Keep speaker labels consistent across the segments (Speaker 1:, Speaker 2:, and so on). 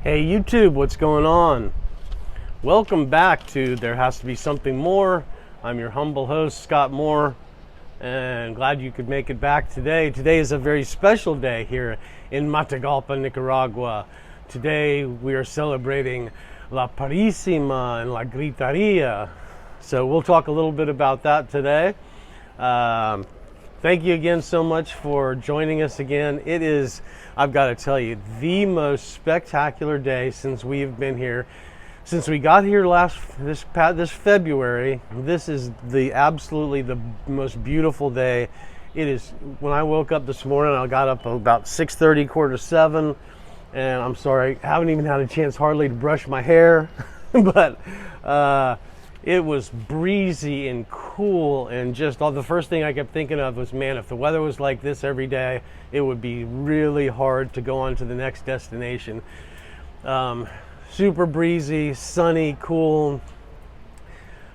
Speaker 1: Hey YouTube, what's going on? Welcome back to There Has to Be Something More. I'm your humble host, Scott Moore, and glad you could make it back today. Today is a very special day here in Matagalpa, Nicaragua. Today we are celebrating La Purísima and La Gritería. So we'll talk a little bit about that today. Thank you again so much for joining us again. It is, I've got to tell you, the most spectacular day since we've been here. Since we got here this February, this is absolutely the most beautiful day. It is. When I woke up this morning, I got up about 6:30, 6:45, and I'm sorry, I haven't even had a chance hardly to brush my hair, but it was breezy and cool, and just the first thing I kept thinking of was, man, if the weather was like this every day, it would be really hard to go on to the next destination. Super breezy, sunny, cool.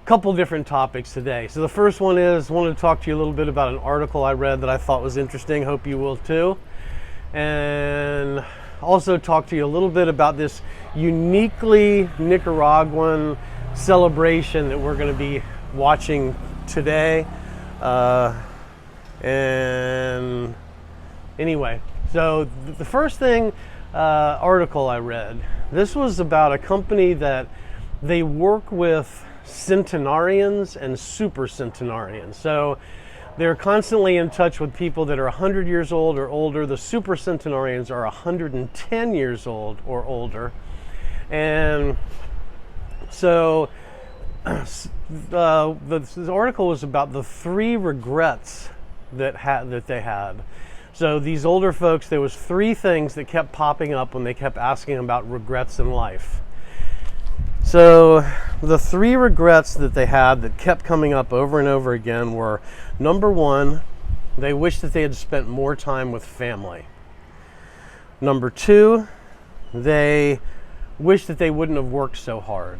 Speaker 1: Couple different topics today. So the first one is, I wanted to talk to you a little bit about an article I read that I thought was interesting. Hope you will too. And also talk to you a little bit about this uniquely Nicaraguan celebration that we're going to be watching today. And anyway, so the first article I read, this was about a company that they work with centenarians and super centenarians. So they're constantly in touch with people that are 100 years old or older. The super centenarians are 110 years old or older. And so the article was about the 3 regrets that they had. So these older folks, there was 3 things that kept popping up when they kept asking about regrets in life. So the 3 regrets that they had that kept coming up over and over again were, number 1, they wished that they had spent more time with family. Number 2, they wished that they wouldn't have worked so hard.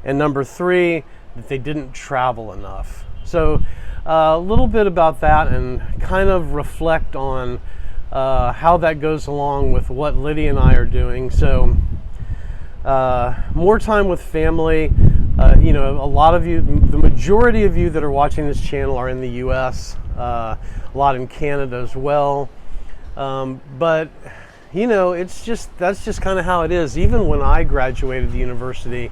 Speaker 1: And number 3, that they didn't travel enough. So a little bit about that and kind of reflect on how that goes along with what Lydia and I are doing. So more time with family. A lot of you, the majority of you that are watching this channel are in the US, a lot in Canada as well. But that's just kind of how it is. Even when I graduated the university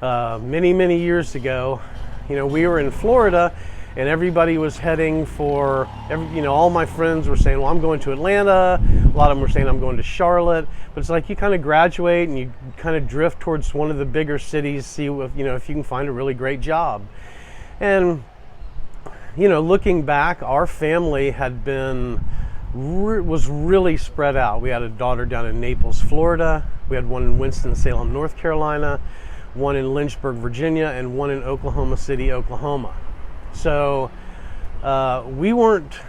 Speaker 1: many years ago, we were in Florida, and everybody was heading for, all my friends were saying, well, I'm going to Atlanta. A lot of them were saying, I'm going to Charlotte. But it's like you kind of graduate and you kind of drift towards one of the bigger cities, see if you can find a really great job. And, looking back, our family was really spread out. We had a daughter down in Naples, Florida. We had one in Winston-Salem, North Carolina, one in Lynchburg, Virginia, and one in Oklahoma City, Oklahoma. So we weren't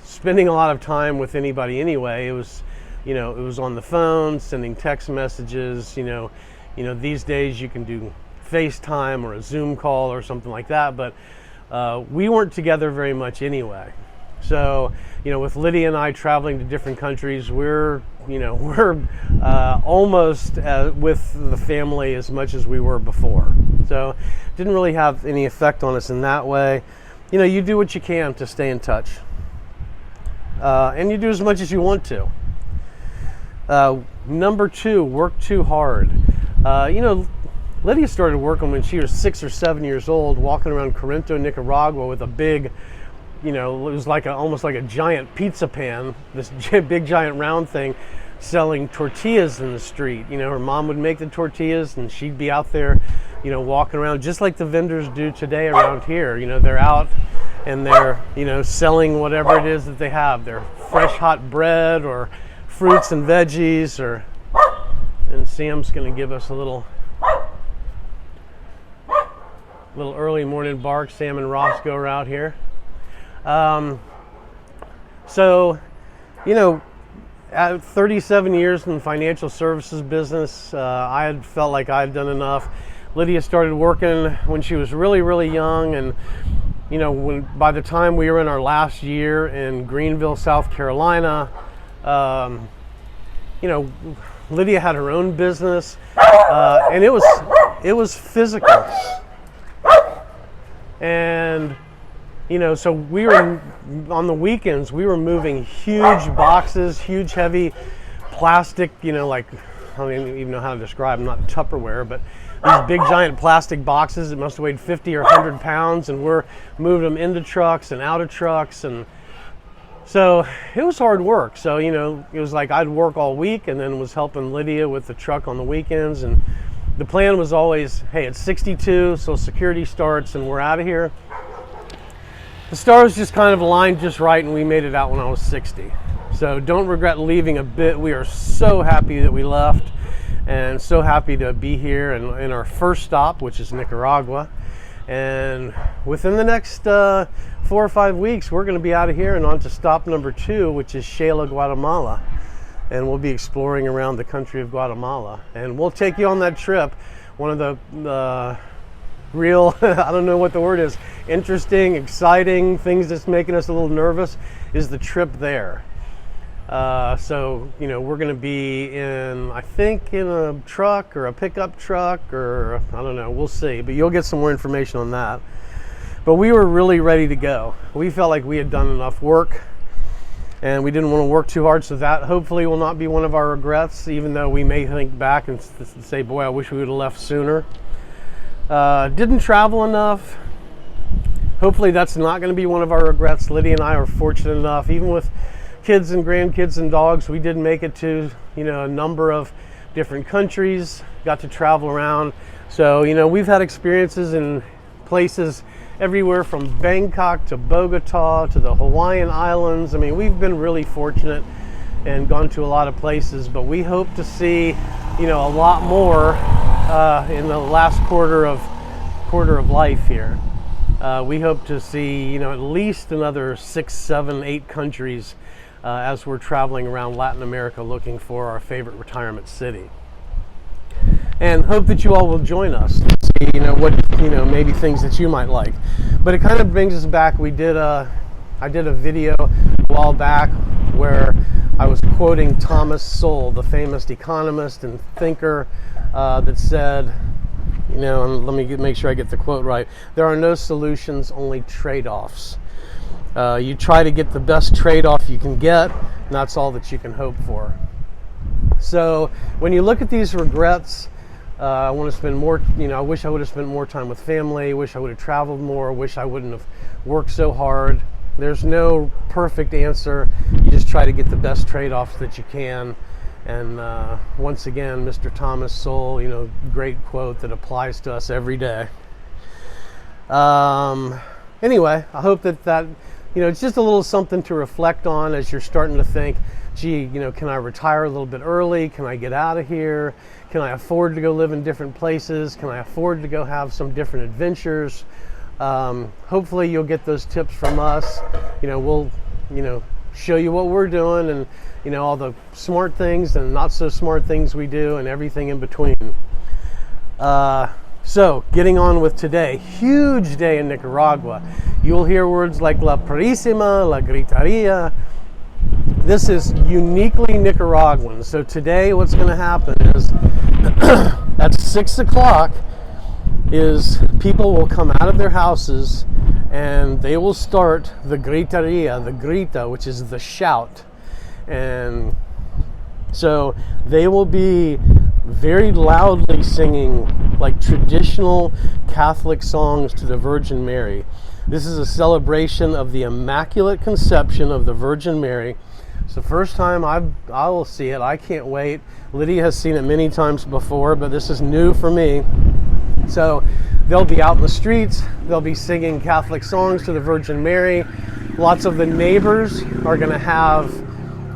Speaker 1: spending a lot of time with anybody anyway. It was, it was on the phone, sending text messages. These days you can do FaceTime or a Zoom call or something like that, but we weren't together very much anyway. So, with Lydia and I traveling to different countries, we're almost with the family as much as we were before. So, didn't really have any effect on us in that way. You do what you can to stay in touch, and you do as much as you want to. Number 2, work too hard. Lydia started working when she was 6 or 7 years old, walking around Corinto, Nicaragua, with a big, it was like almost like a giant pizza pan, this big giant round thing, selling tortillas in the street. Her mom would make the tortillas and she'd be out there, walking around just like the vendors do today around here. They're out and they're, selling whatever it is that they have. Their fresh hot bread or fruits and veggies, and Sam's going to give us a little early morning bark. Sam and Roscoe are out here. At 37 years in the financial services business, I had felt like I had done enough. Lydia started working when she was really young, and by the time we were in our last year in Greenville, South Carolina, Lydia had her own business, and it was physical. And so we were on the weekends. We were moving huge boxes, huge heavy plastic. Like I don't even know how to describe them. Not Tupperware, but these big giant plastic boxes that must have weighed 50 or 100 pounds, and we're moving them into trucks and out of trucks, and so it was hard work. So it was like I'd work all week and then was helping Lydia with the truck on the weekends, and the plan was always, hey, it's 62, so security starts and we're out of here. The stars just kind of aligned just right, and we made it out when I was 60. So don't regret leaving a bit. We are so happy that we left, and so happy to be here in our first stop, which is Nicaragua. And within the next 4 or 5 weeks, we're going to be out of here and on to stop number 2, which is Xela, Guatemala. And we'll be exploring around the country of Guatemala. And we'll take you on that trip. One of the real, I don't know what the word is, interesting, exciting things that's making us a little nervous is the trip there. So we're going to be I think in a truck or a pickup truck, or I don't know, we'll see, but you'll get some more information on that. But we were really ready to go. We felt like we had done enough work, and we didn't want to work too hard, so that hopefully will not be one of our regrets, even though we may think back and say, boy, I wish we would have left sooner. Didn't travel enough. Hopefully that's not going to be one of our regrets. Lydia and I are fortunate enough, even with kids and grandkids and dogs, we did make it to a number of different countries, got to travel around. So we've had experiences in places everywhere from Bangkok to Bogota to the Hawaiian Islands. I mean, we've been really fortunate and gone to a lot of places, but we hope to see a lot more in the last quarter of life here. We hope to see at least another 6, 7, 8 countries as we're traveling around Latin America looking for our favorite retirement city. And hope that you all will join us to see what maybe things that you might like. But it kind of brings us back. I did a video a while back where I was quoting Thomas Sowell, the famous economist and thinker, that said, and let me make sure I get the quote right, there are no solutions, only trade-offs. You try to get the best trade-off you can get, and that's all that you can hope for. So when you look at these regrets, I want to spend more, I wish I would have spent more time with family, wish I would have traveled more, wish I wouldn't have worked so hard. There's no perfect answer. You just try to get the best trade-offs that you can. And once again, Mr. Thomas Sowell, great quote that applies to us every day. Anyway, I hope that it's just a little something to reflect on as you're starting to think, gee, can I retire a little bit early? Can I get out of here? Can I afford to go live in different places? Can I afford to go have some different adventures? Hopefully you'll get those tips from us. We'll, show you what we're doing and, all the smart things and not so smart things we do and everything in between. So getting on with today, huge day in Nicaragua. You'll hear words like La Purísima, La Gritería. This is uniquely Nicaraguan. So today what's going to happen is at 6 o'clock is people will come out of their houses and they will start the Gritería, the grita, which is the shout. And so they will be very loudly singing like traditional Catholic songs to the Virgin Mary. This is a celebration of the Immaculate Conception of the Virgin Mary. It's the first time I will see it. I can't wait. Lydia has seen it many times before, but this is new for me. So they'll be out in the streets. They'll be singing Catholic songs to the Virgin Mary. Lots of the neighbors are going to have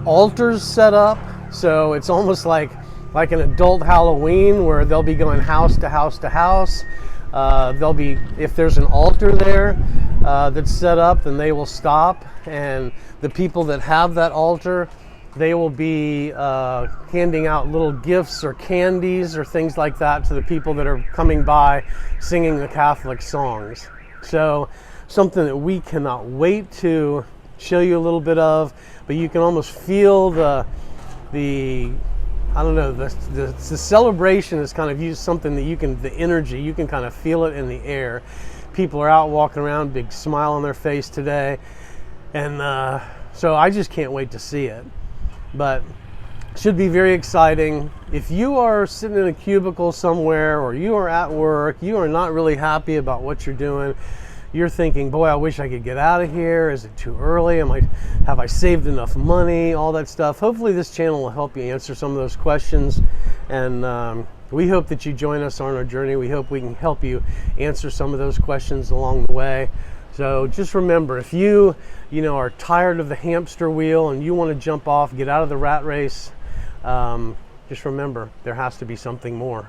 Speaker 1: altars set up. So it's almost like an adult Halloween where they'll be going house to house to house. They'll be, if there's an altar there that's set up, then they will stop, and the people that have that altar, they will be handing out little gifts or candies or things like that to the people that are coming by singing the Catholic songs. So something that we cannot wait to show you a little bit of, but you can almost feel the I don't know, the celebration is kind of used something that you can, the energy, you can kind of feel it in the air. People are out walking around, big smile on their face today. And so I just can't wait to see it. But it should be very exciting. If you are sitting in a cubicle somewhere, or you are at work, you are not really happy about what you're doing, you're thinking, boy, I wish I could get out of here. Is it too early? Have I saved enough money? All that stuff. Hopefully this channel will help you answer some of those questions. And we hope that you join us on our journey. We hope we can help you answer some of those questions along the way. So just remember, if you are tired of the hamster wheel and you want to jump off, get out of the rat race, just remember, there has to be something more.